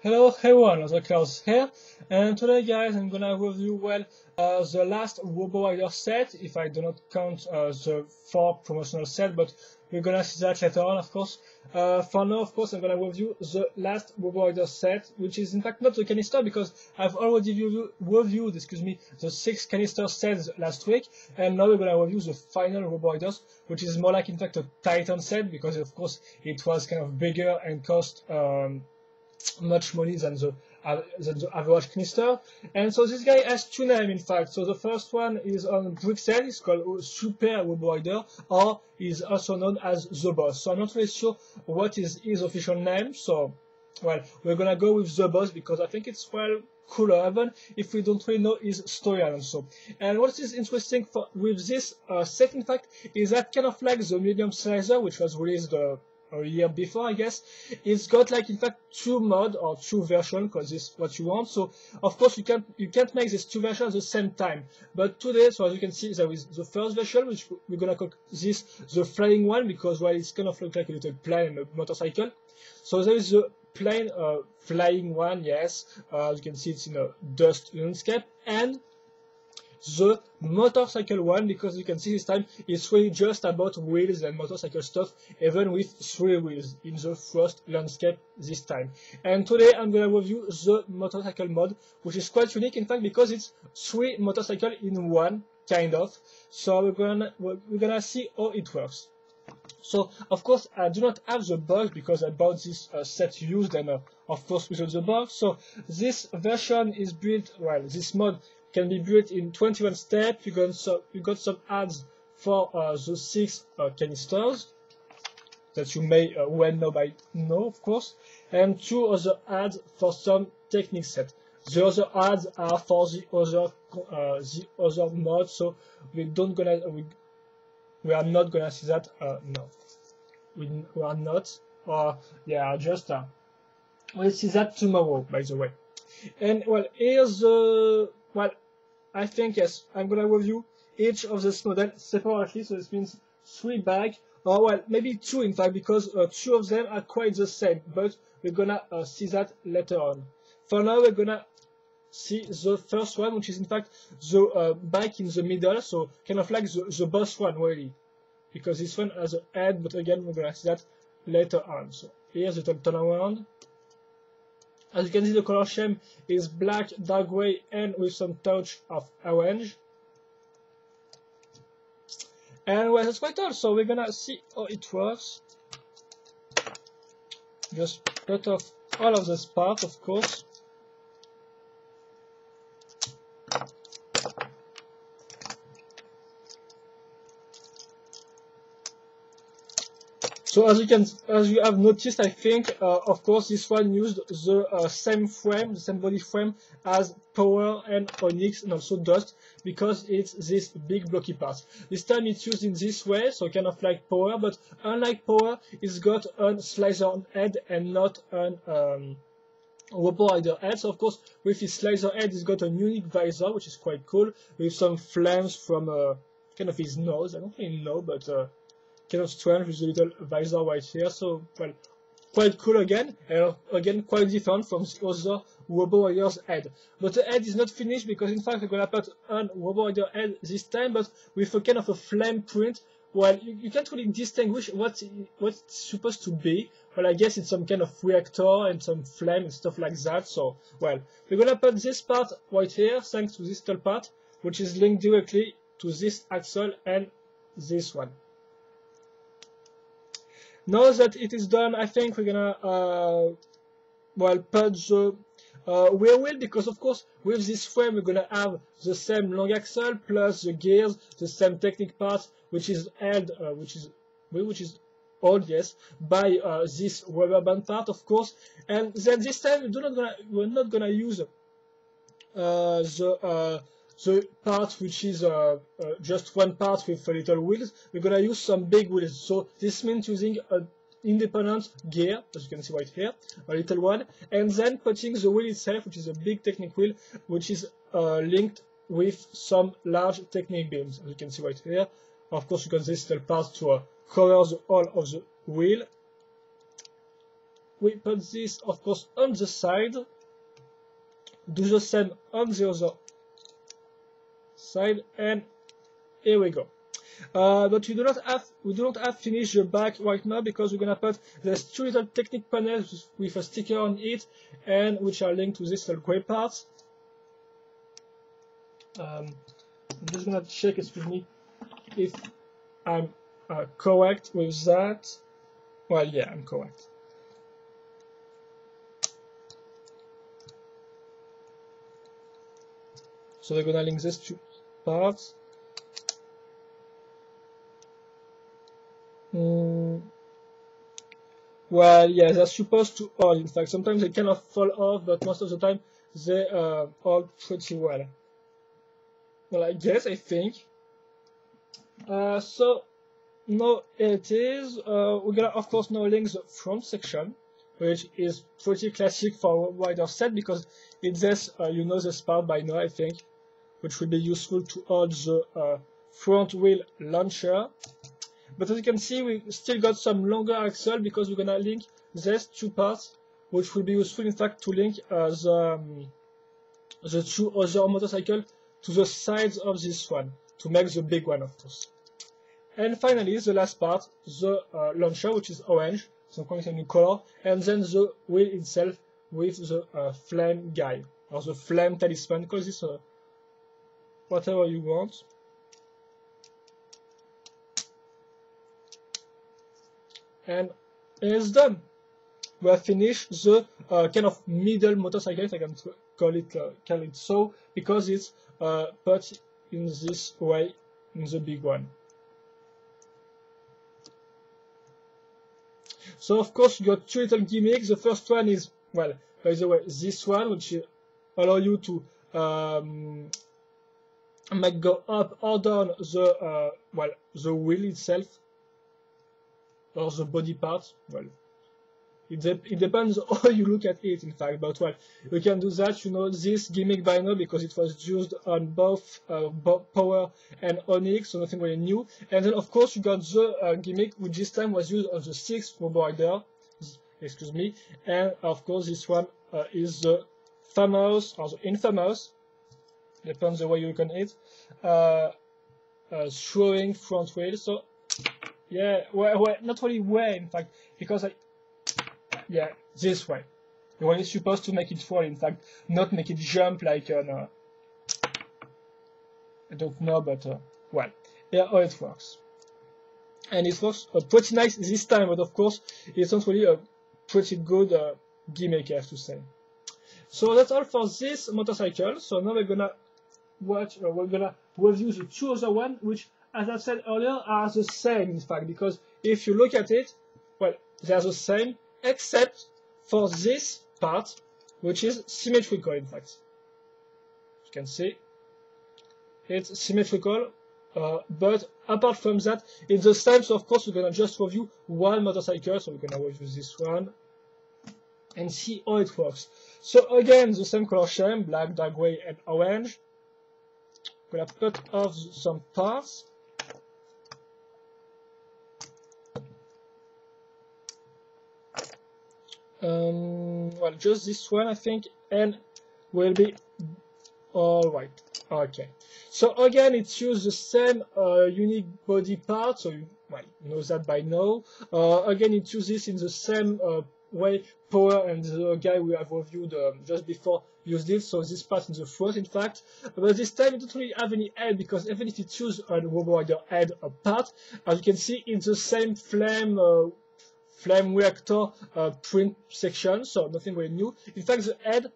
Hello everyone, Klaus here, and today guys I'm gonna review the last RoboRider set, if I do not count the 4 promotional set, but we're gonna see that later on of course. For now of course I'm gonna review the last RoboRider set, which is in fact not the canister because I've already reviewed the 6 canister sets last week, and now we're gonna review the final RoboRiders, which is more like in fact a Titan set because of course it was kind of bigger and cost much money than the average canister. And so this guy has 2 names in fact. So the first one is on Bruxelles, it's called Super Roborider, or is also known as the Boss. So I'm not really sure what is his official name, so well, we're gonna go with the Boss because I think it's cooler even if we don't really know his storyline also. And what is interesting with this set in fact is that kind of like the medium slicer, which was released a year before I guess, it's got like in fact 2 mods or 2 versions, because this is what you want. So of course you can't make these 2 versions at the same time, but today, so as you can see, there is the first version, which we're gonna call this the flying one because well, it's kind of look like a little plane, a motorcycle. So there is the plain flying one, yes, as you can see it's in a dust landscape, and the motorcycle one, because you can see this time it's really just about wheels and motorcycle stuff, even with 3 wheels in the frost landscape this time. And today I'm gonna review the motorcycle mod, which is quite unique in fact because it's 3 motorcycles in one, kind of. So we're gonna see how it works. So of course I do not have the box because I bought this set used, and of course without the box. So this version is built, well, this mod can be built in 21 steps. You got some ads for the 6 canisters that you may well know of course, and 2 other ads for some technique set. The other ads are for the other mods, so we are not gonna see that. No, we are not. Yeah, just we'll see that tomorrow, by the way. And well, here's the I think yes, I'm gonna review each of this model separately. So this means 3 bags, or well, maybe 2 in fact, because 2 of them are quite the same. But we're gonna see that later on. For now, we're gonna see the first one, which is in fact the bike in the middle, so kind of like the boss one really, because this one has a head, but again we're gonna see that later on. So here's the turn around. As you can see, the color scheme is black, dark gray, and with some touch of orange. And well, that's quite all. So we're gonna see how it works. Just cut off all of this part, of course. So as you have noticed, I think, of course, this one used the same frame, the same body frame as Power and Onyx, and also Dust, because it's this big blocky part. This time it's used in this way, so kind of like Power, but unlike Power, it's got a slicer head and not an RoboRider head. So of course, with his slicer head, he's got a unique visor, which is quite cool, with some flames from kind of his nose. I don't really know, but kind of strange with the little visor right here. So well, quite cool again, and again quite different from the other RoboRider's head. But the head is not finished because in fact we're gonna put on RoboRider head this time, but with a kind of a flame print. Well, you can't really distinguish what it's supposed to be. Well, I guess it's some kind of reactor and some flame and stuff like that. So well, we're gonna put this part right here thanks to this little part, which is linked directly to this axle and this one. Now that it is done, I think we're gonna put the rear wheel, because of course with this frame we're gonna have the same long axle plus the gears, the same technique part, which is held, which is old, yes, by this rubber band part, of course. And then this time we're not gonna use the part which is just one part with little wheels. We're gonna use some big wheels. So this means using an independent gear, as you can see right here, a little one, and then putting the wheel itself, which is a big technique wheel, which is linked with some large technique beams, as you can see right here. Of course, you got this little part to cover the whole of the wheel. we put this, of course, on the side, do the same on the other side, and here we go. But we do not have finished the back right now because we're gonna put these two little technique panels with a sticker on it, and which are linked to this little gray part. I'm just gonna check, excuse me, if I'm correct with that. Well, yeah, I'm correct. So we're gonna link these two parts. Well, yeah, they're supposed to all. In fact, sometimes they kind of fall off, but most of the time they all pretty well. Well, I guess, I think. So now it is. We're gonna, of course, now link the front section, which is pretty classic for RoboRider set because it's this, you know this part by now, I think, which will be useful to hold the front wheel launcher. But as you can see, we still got some longer axle because we're gonna link these two parts, which will be useful, in fact, to link the two other motorcycles to the sides of this one, to make the big one, of course. And finally, the last part, the launcher, which is orange, so quite a new color, and then the wheel itself with the flame guy, or the flame talisman, call this whatever you want. And it's done. We have finished the kind of middle motorcycle, if I can call it so, because it's put in this way in the big one. So of course you got two little gimmicks. The first one is, well, by the way, this one, which allow you to make go up or down the well, the wheel itself, or the body part. Well, it depends how you look at it, in fact, but well, you can do that. You know this gimmick by now because it was used on both Power and Onyx, so nothing really new. And then of course you got the gimmick which this time was used on the 6th RoboRider, excuse me, and of course this one is the famous, or the infamous, depends the way you look on it, throwing front wheel. So yeah, well, not really way, in fact, because yeah, this way. You're only supposed to make it fall, in fact, not make it jump like I don't know, but well, yeah, how it works. And it works pretty nice this time, but of course, it's not really a pretty good gimmick, I have to say. So that's all for this motorcycle. So now we're gonna watch, we're gonna review the two other ones, which, as I said earlier, are the same, in fact, because if you look at it, well, they are the same, except for this part, which is symmetrical, in fact. You can see it's symmetrical, but apart from that, it's the same. So of course, we're gonna just review one motorcycle. So we're gonna review this one and see how it works. So again, the same color scheme, black, dark gray, and orange. We're gonna put off some parts. Well, just this one, I think, and will be all right. Okay. So again, it's used the same unique body part. So you know that by now. Again, it uses in the same way Power and the guy we have reviewed just before used it. So this part in the front, in fact, but this time it doesn't really have any head, because even if it's used on RoboRider head part, as you can see, it's the same flame reactor print section, so nothing really new. In fact, the head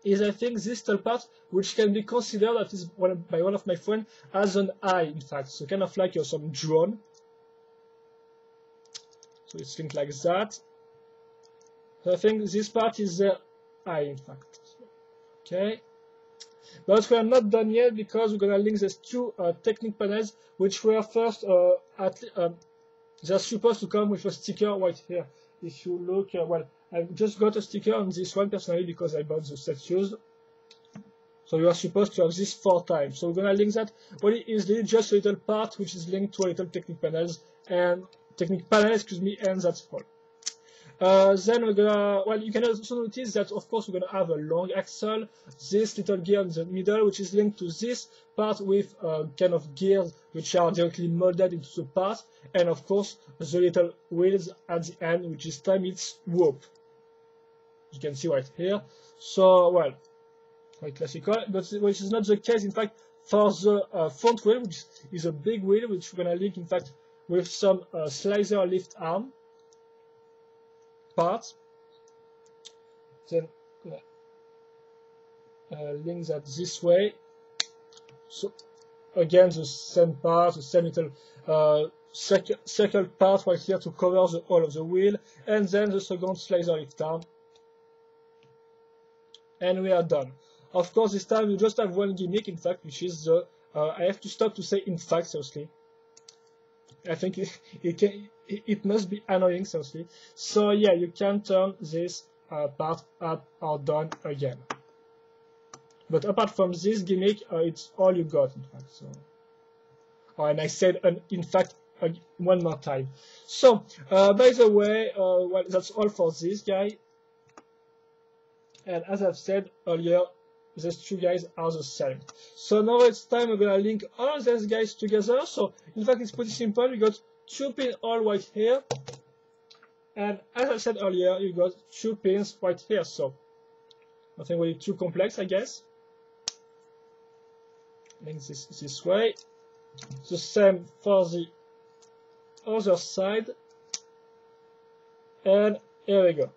is, I think, this little part, which can be considered, at least by one of my friends, as an eye, in fact. So kind of like some drone. So it's linked like that. So I think this part is the eye, in fact. Okay. But we are not done yet, because we're going to link these two technique panels, which were first they're supposed to come with a sticker right here. If you look, well, I've just got a sticker on this one personally because I bought the set used. So you are supposed to have this 4 times. So we're gonna link that very easily, just a little part which is linked to a little technique panels and technique panel, excuse me, and that's all. Then we're gonna, well, you can also notice that of course we're gonna have a long axle, this little gear in the middle, which is linked to this part with kind of gears which are directly molded into the part, and of course the little wheels at the end, which this time it's rope. You can see right here. So, well, quite classical, but which is not the case, in fact, for the front wheel, which is a big wheel, which we're going to link, in fact, with some slicer lift arm parts. Then link that this way. So, again, the same part, the same little circle part right here to cover the whole of the wheel, and then the second slicer lift arm. And we are done. Of course, this time we just have one gimmick, in fact, which is the, I have to stop to say in fact, seriously. I think it must be annoying, seriously. So yeah, you can turn this part up or down again. But apart from this gimmick, it's all you got, in fact. So, oh, and I said in fact one more time. So, by the way, well, that's all for this guy. And as I've said earlier, these two guys are the same. So now it's time we're gonna link all these guys together. So in fact it's pretty simple. We got two pins all right here, and as I said earlier, you got two pins right here. So nothing really too complex, I guess. Link this way. The same for the other side. And here we go.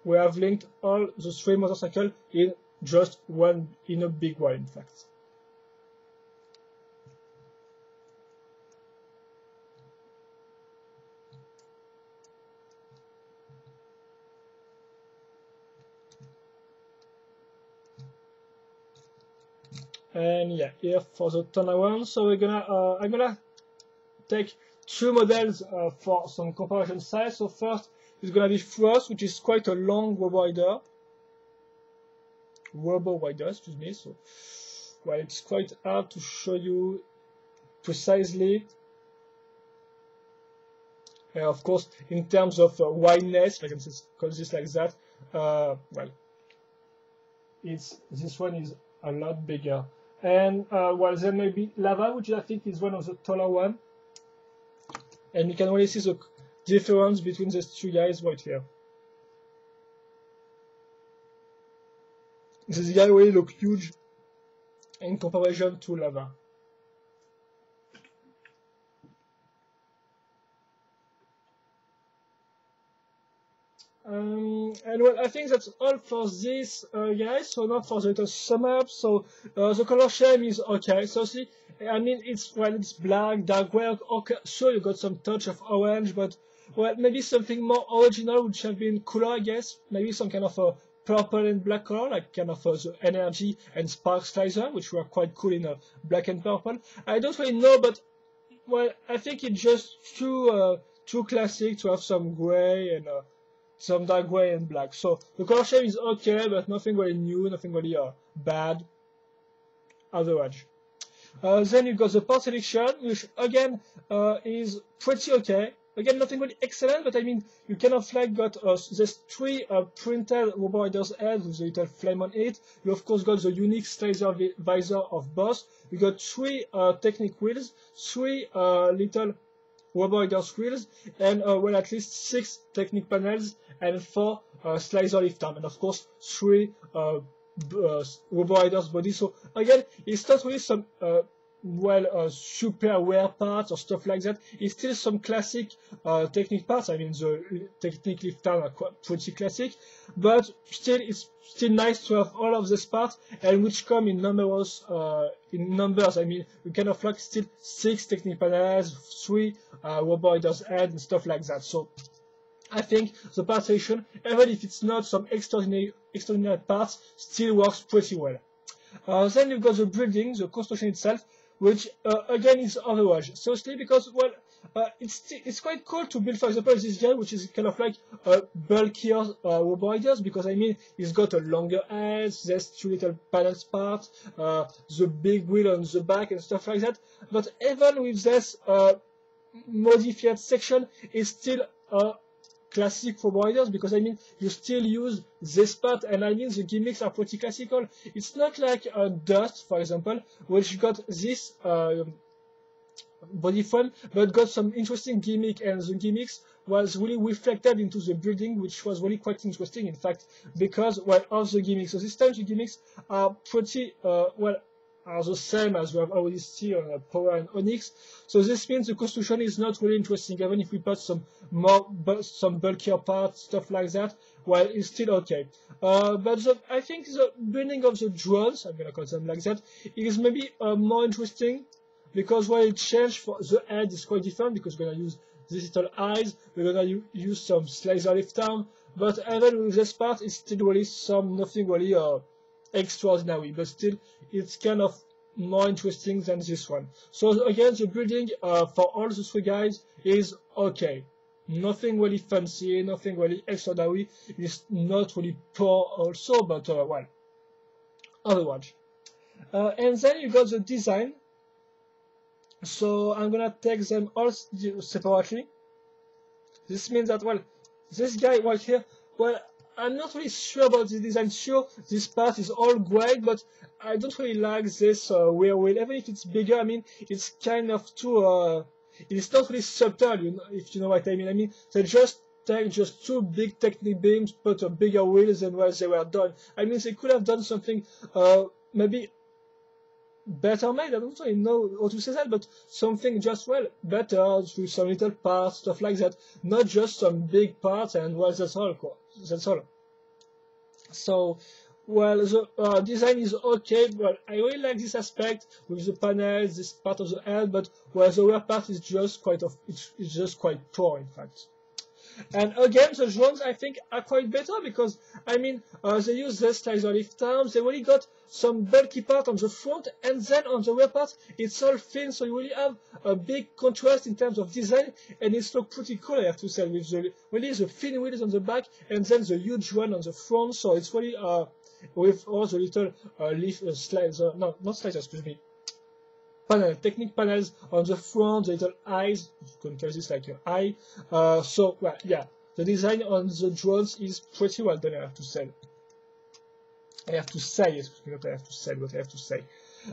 We have linked all the three motorcycles in just one, in a big one, in fact. And yeah, here for the turnaround. So we're gonna, I'm gonna take two models for some comparison size. So first, it's going to be Frost, which is quite a long RoboRider, excuse me. So, well, it's quite hard to show you precisely. Of course, in terms of wideness, if I can call this like that, well, this one is a lot bigger. And well, there may be Lava, which I think is one of the taller one, and you can really see the difference between these two guys right here. This guy really looks huge in comparison to Lava. And well, I think that's all for this, guys. So now for the little sum up. So the color scheme is okay. So see, I mean, it's black, dark gray. Okay, sure, you got some touch of orange, but well, maybe something more original would have been cooler, I guess. Maybe some kind of a purple and black color, like kind of the energy and spark slicer, which were quite cool in black and purple. I don't really know, but well, I think it's just too classic to have some gray and some dark gray and black. So the color scheme is okay, but nothing really new, nothing really bad. Average. Then you got the part selection, which again is pretty okay. Again, nothing really excellent, but I mean, you kind of like got these three printed RoboRiders head with a little flame on it. You of course got the unique slicer visor of boss. You got three Technic wheels, three little RoboRiders wheels, and well, at least 6 Technic panels and 4 slicer lift arm, and of course 3 RoboRiders body. So again, it's not really some super rare parts or stuff like that. It's still some classic Technic parts. I mean, the Technic lift arm are pretty classic, but still, it's still nice to have all of these parts, and which come in numbers. I mean, we kind of like still 6 Technic panels, 3 RoboRiders head, and stuff like that. So I think the part selection, even if it's not some extraordinary parts, still works pretty well. Then you've got the building, the construction itself, which again is average. Seriously, because well, it's quite cool to build, for example, this guy, which is kind of like a bulkier RoboRiders, because I mean, he's got a longer head, there's 2 little panels part, the big wheel on the back and stuff like that. But even with this modified section, it's still classic RoboRiders, because I mean you still use this part, and I mean the gimmicks are pretty classical. It's not like Dust, for example, which got this body frame but got some interesting gimmick, and the gimmicks was really reflected into the building, which was really quite interesting, in fact, because well, of the gimmicks. So this time the gimmicks are pretty well, are the same as we have already seen on Power and Onyx. So this means the construction is not really interesting, even if we put some some bulkier parts, stuff like that. Well, it's still okay. But I think the building of the drones, I'm gonna call them like that, is maybe more interesting, because while it changed for the head is quite different, because we're gonna use these little eyes, we're gonna use some slicer lift arm, but even with this part, it's still really nothing really extraordinary, but still it's kind of more interesting than this one. So again, the building for all the three guys is okay. Nothing really fancy, nothing really extraordinary. It's not really poor also, but well, otherwise. And then you got the design. So I'm gonna take them all separately. This means that, well, this guy right here, well, I'm not really sure about the design. Sure, this part is all great, but I don't really like this rear wheel. Even if it's bigger, I mean, it's kind of too, it's not really subtle, you know, if you know what I mean. I mean, they just take just two big Technic beams, put a bigger wheels than what they were done. I mean, they could have done something, maybe better made. I don't really know how to say that, but something just, well, better, with some little parts, stuff like that, not just some big parts, and well, that's all. That's all. So, well, the design is okay, but I really like this aspect with the panels, this part of the head, but well, the rear part is just it's just quite poor, in fact. And again, the drones, I think, are quite better, because, I mean, they use the slicer lift arms, they really got some bulky part on the front, and then on the rear part, it's all thin, so you really have a big contrast in terms of design, and it's look pretty cool, I have to say, with really the thin wheels on the back, and then the huge one on the front, so it's really, with all the little slicer, no, not slicer, excuse me, Technic panels on the front, the little eyes, you can tell this like your eye. So, well, yeah, the design on the drones is pretty well done, I have to say. Excuse me, not I have to say, but I have to say.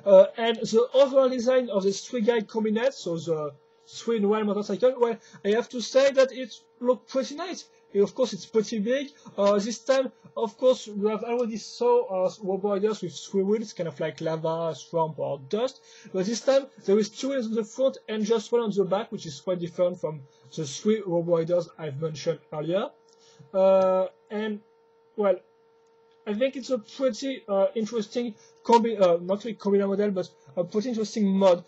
And the overall design of this three-guy combinate, so the 3-in-1 motorcycle, well, I have to say that it looked pretty nice. Of course, it's pretty big. This time, of course, we have already saw RoboRiders with 3 wheels, kind of like lava, swamp, or dust. But this time, there is 2 wheels on the front and just 1 on the back, which is quite different from the 3 RoboRiders I've mentioned earlier. And, well, I think it's a pretty interesting not really combiner model, but a pretty interesting mod.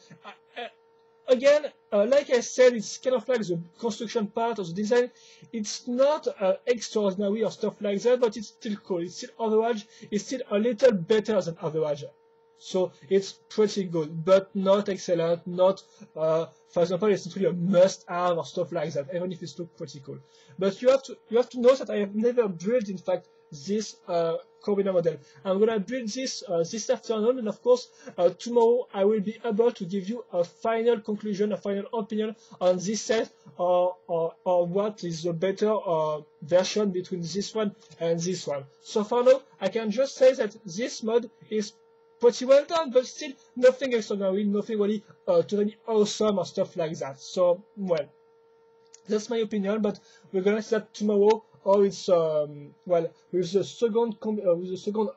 Again, like I said, it's kind of like the construction part of the design. It's not extraordinary or stuff like that, but it's still cool. It's still average. It's still a little better than average. So it's pretty good, but not excellent. Not, for example, it's not really a must-have or stuff like that, even if it looks pretty cool. But you have to know that I have never built, in fact, this combiner model. I'm gonna build this this afternoon, and of course tomorrow I will be able to give you a final conclusion, a final opinion on this set, or what is the better version between this one and this one. So for now, I can just say that this mod is pretty well done, but still nothing extraordinary, nothing really totally awesome or stuff like that. So, well, that's my opinion, but we're gonna see that tomorrow. Or it's well, with the second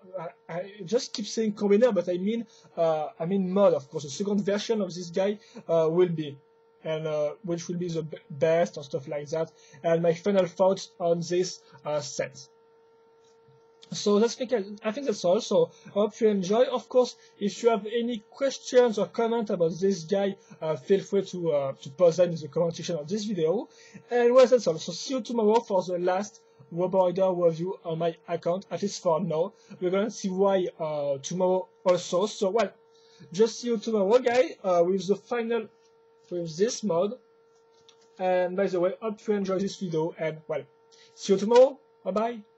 I just keep saying combiner, but I mean mod, of course. The second version of this guy will be, and which will be the best or stuff like that. And my final thoughts on this set. So I think that's all. So I hope you enjoy. Of course, if you have any questions or comments about this guy, feel free to post them in the comment section of this video. And well, that's all. So see you tomorrow for the last RoboRider review on my account, at least for now. We're gonna see why tomorrow also. So well, just see you tomorrow, guys, with the final, with this mod. And by the way, hope you enjoy this video, and well, see you tomorrow. Bye bye.